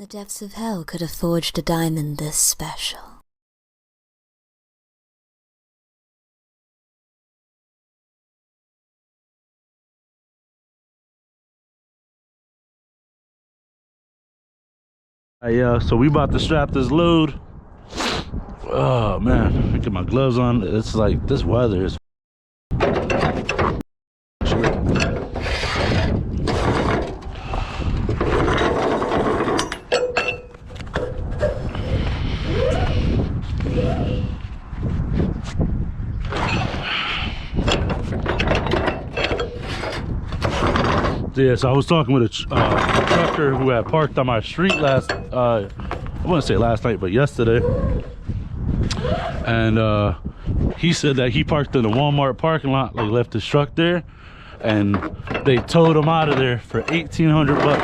the depths of hell could have forged a diamond this special? So we about to strap this load. Oh man, let me get my gloves on. It's like this weather is yeah. So I was talking with a trucker who had parked on my street I wouldn't say last night, but yesterday. And he said that he parked in the Walmart parking lot, like left his truck there, and they towed him out of there for 1,800 bucks.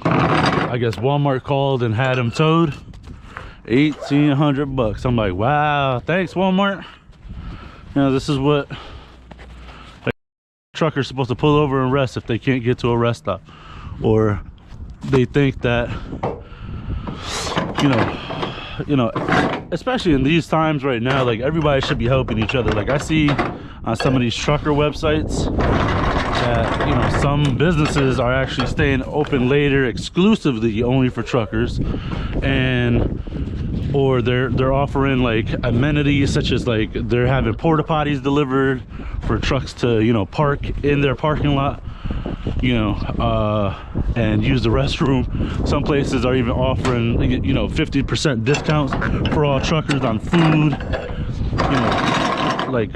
I guess Walmart called and had him towed. 1,800 bucks. I'm like, wow, thanks Walmart. You know, this is what truckers supposed to pull over and rest if they can't get to a rest stop, or they think that you know, especially in these times right now, like everybody should be helping each other. Like I see on some of these trucker websites that, you know, some businesses are actually staying open later exclusively only for truckers, or they're offering like amenities such as like they're having porta potties delivered for trucks to, you know, park in their parking lot, you know, and use the restroom. Some places are even offering, you know, 50% discounts for all truckers on food, you know, like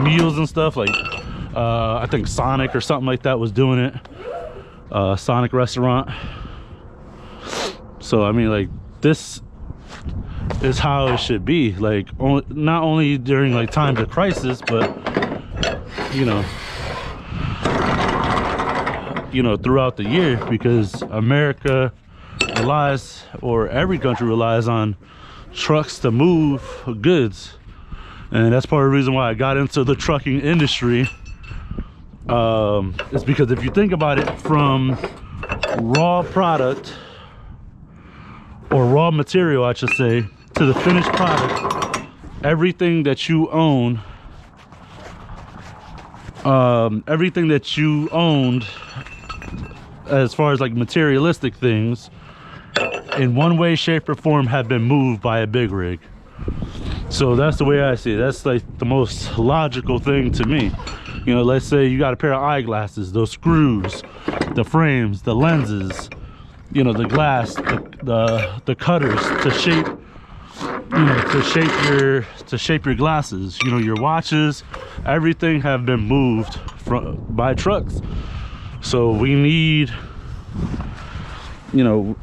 meals and stuff. Like I think Sonic or something like that was doing it, Sonic restaurant. So I mean, like, this is how it should be, like not only during like times of crisis, but you know, throughout the year, because America relies, or every country relies, on trucks to move goods. And that's part of the reason why I got into the trucking industry. It's because if you think about it, from raw product, or raw material I should say, to the finished product, everything that you own, everything that you owned as far as like materialistic things, in one way, shape, or form have been moved by a big rig. So that's the way I see it. That's like the most logical thing to me. You know, let's say you got a pair of eyeglasses, those screws, the frames, the lenses, you know, the glass, the cutters to shape, you know, to shape your glasses, you know, your watches, everything have been moved by trucks. So we need, you know,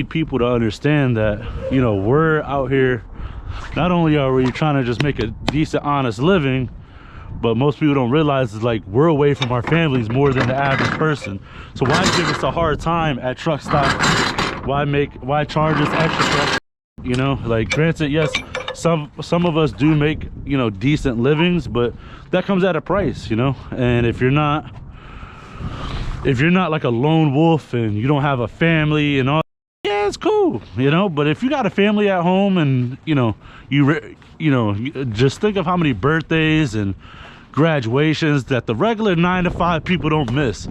people to understand that, you know, we're out here, not only are we trying to just make a decent, honest living, but most people don't realize is like we're away from our families more than the average person. So why give us a hard time at truck stops? Why charge us extra? You know, like, granted, yes, some of us do make, you know, decent livings, but that comes at a price, you know. And if you're not like a lone wolf and you don't have a family and all, yeah, it's cool, you know. But if you got a family at home, and you know, you just think of how many birthdays and graduations that the regular 9-to-5 people don't miss,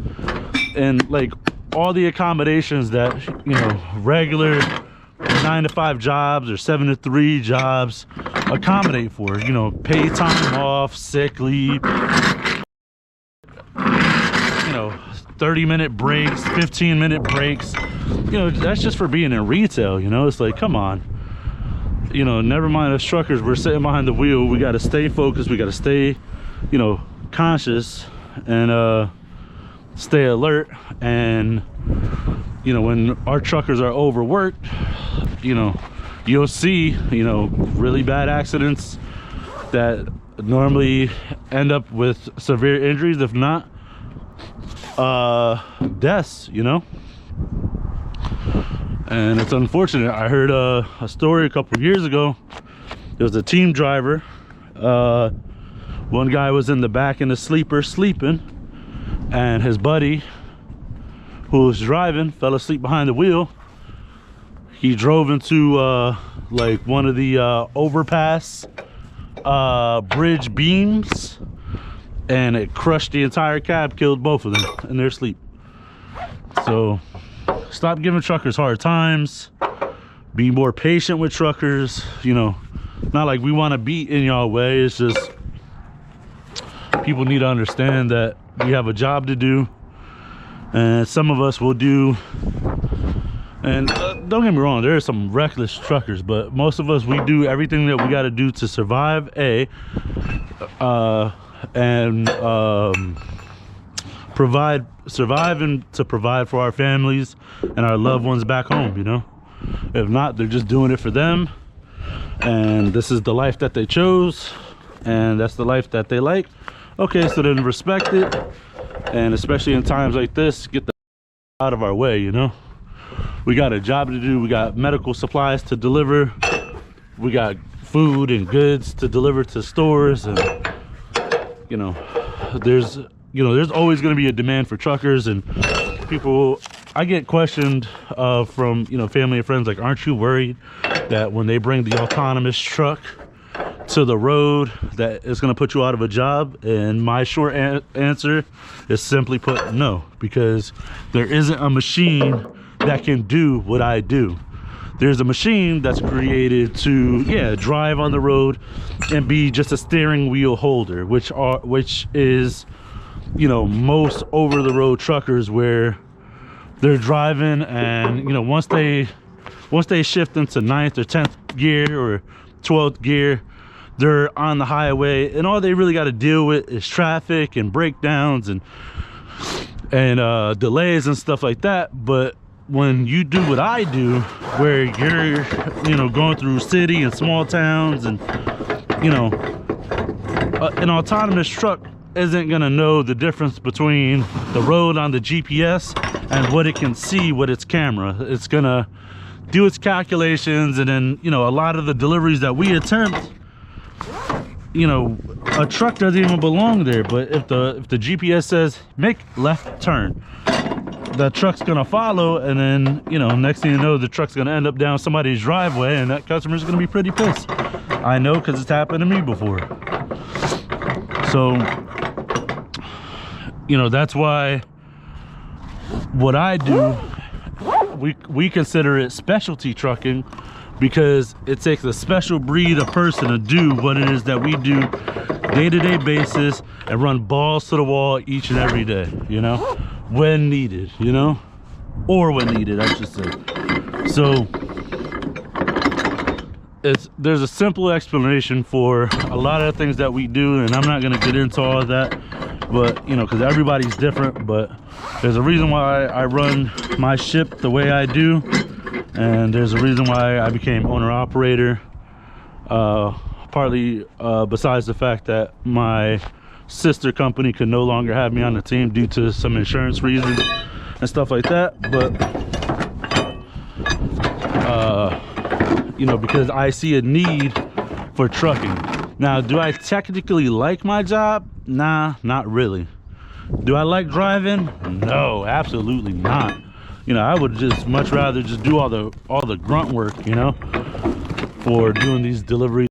and like all the accommodations that, you know, regular 9-to-5 jobs or 7-to-3 jobs accommodate for, you know, paid time off, sick leave, you know, 30-minute breaks, 15-minute breaks. You know, that's just for being in retail. You know, it's like, come on, you know, never mind us truckers, we're sitting behind the wheel, we got to stay focused, we got to stay, you know, conscious, and stay alert. And you know, when our truckers are overworked, you know, you'll see, you know, really bad accidents that normally end up with severe injuries, if not deaths, you know. And it's unfortunate. I heard a story a couple years ago. There was a team driver, one guy was in the back in the sleeper sleeping, and his buddy who was driving fell asleep behind the wheel. He drove into like one of the overpass bridge beams, and it crushed the entire cab, killed both of them in their sleep. So stop giving truckers hard times. Be more patient with truckers. You know, not like we want to beat in y'all way. It's just people need to understand that we have a job to do, and some of us will do. And don't get me wrong, there are some reckless truckers, but most of us, we do everything that we got to do to survive, survive and to provide for our families and our loved ones back home, you know. If not, they're just doing it for them, and this is the life that they chose, and that's the life that they like. Okay, so then respect it, and especially in times like this, get the out of our way, you know. We got a job to do. We got medical supplies to deliver. We got food and goods to deliver to stores, and you know, there's always going to be a demand for truckers. And people, I get questioned from, you know, family and friends, like, aren't you worried that when they bring the autonomous truck to the road that it's going to put you out of a job? And my short answer is simply put, no, because there isn't a machine that can do what I do. There's a machine that's created to, yeah, drive on the road and be just a steering wheel holder, which is, you know, most over the road truckers, where they're driving, and you know, once they shift into 9th or 10th gear or 12th gear, they're on the highway, and all they really got to deal with is traffic and breakdowns and delays and stuff like that. But when you do what I do, where you're, you know, going through city and small towns, and you know, an autonomous truck isn't gonna know the difference between the road on the GPS and what it can see with its camera. It's gonna do its calculations, and then, you know, a lot of the deliveries that we attempt, you know, a truck doesn't even belong there. But if the GPS says make left turn, the truck's gonna follow, and then, you know, next thing you know, the truck's gonna end up down somebody's driveway, and that customer's gonna be pretty pissed. I know, because it's happened to me before. So, you know, that's why what I do, we consider it specialty trucking, because it takes a special breed of person to do what it is that we do day-to-day basis, and run balls to the wall each and every day, you know, when needed, you know, or when needed, I should say. So there's a simple explanation for a lot of the things that we do, and I'm not going to get into all of that, but you know, because everybody's different. But there's a reason why I run my ship the way I do, and there's a reason why I became owner-operator, partly besides the fact that my sister company could no longer have me on the team due to some insurance reasons and stuff like that. But you know, because I see a need for trucking. Now, do I technically like my job? Nah, not really. Do I like driving? No, absolutely not. You know, I would just much rather just do all the grunt work, you know, for doing these deliveries.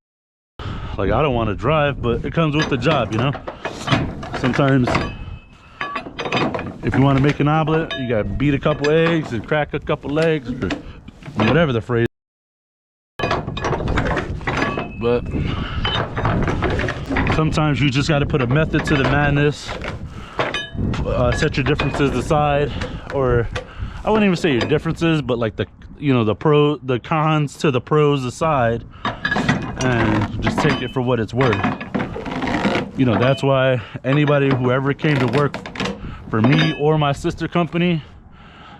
Like, I don't want to drive, but it comes with the job, you know. Sometimes if you want to make an omelet, you got to beat a couple eggs and crack a couple legs, or whatever the phrase. But sometimes you just got to put a method to the madness, set your differences aside, or I wouldn't even say your differences, but like the cons to the pros aside, and just take it for what it's worth. You know, that's why anybody who ever came to work for me or my sister company,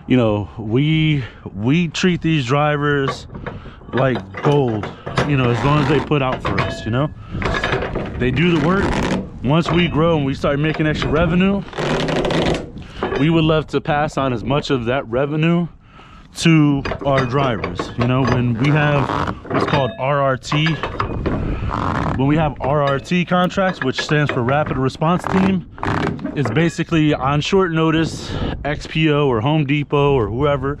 you know, we treat these drivers like gold, you know, as long as they put out for us, you know. They do the work. Once we grow and we start making extra revenue, we would love to pass on as much of that revenue to our drivers. You know, when we have what's called RRT, When we have RRT contracts, which stands for Rapid Response Team, it's basically on short notice, XPO or Home Depot or whoever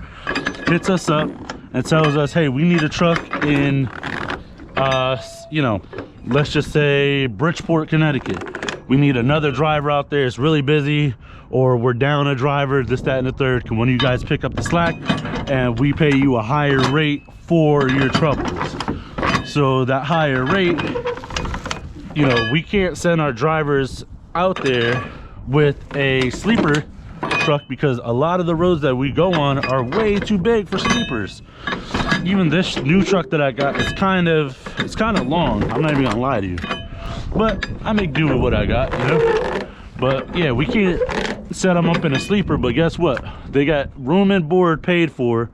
hits us up and tells us, hey, we need a truck in, you know, let's just say Bridgeport, Connecticut. We need another driver out there. It's really busy, or we're down a driver, this, that, and the third. Can one of you guys pick up the slack and we pay you a higher rate for your troubles? So that higher rate, you know, we can't send our drivers out there with a sleeper truck because a lot of the roads that we go on are way too big for sleepers. Even this new truck that I got is kind of long. I'm not even gonna lie to you, but I make do with what I got, you know. But yeah, we can't set them up in a sleeper, but guess what, they got room and board paid for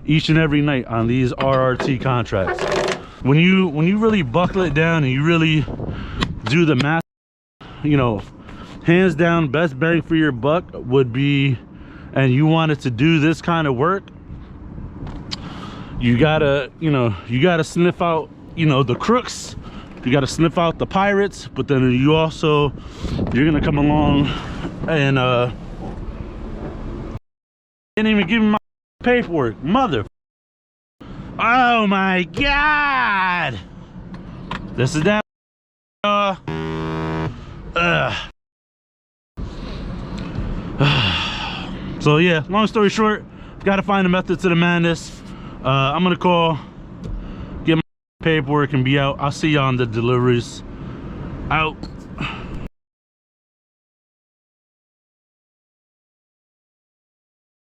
each and every night on these RRT contracts. When you really buckle it down and you really do the math, you know, hands down, best bang for your buck would be, and you wanted to do this kind of work, you gotta, you know, you gotta sniff out, you know, the crooks, you gotta sniff out the pirates, but then you also, you're gonna come along and didn't even give me my paperwork, mother. Oh my God, this is that so yeah, long story short, gotta find a method to the madness. I'm gonna call, get my paperwork and be out. I'll see you on the deliveries. Out.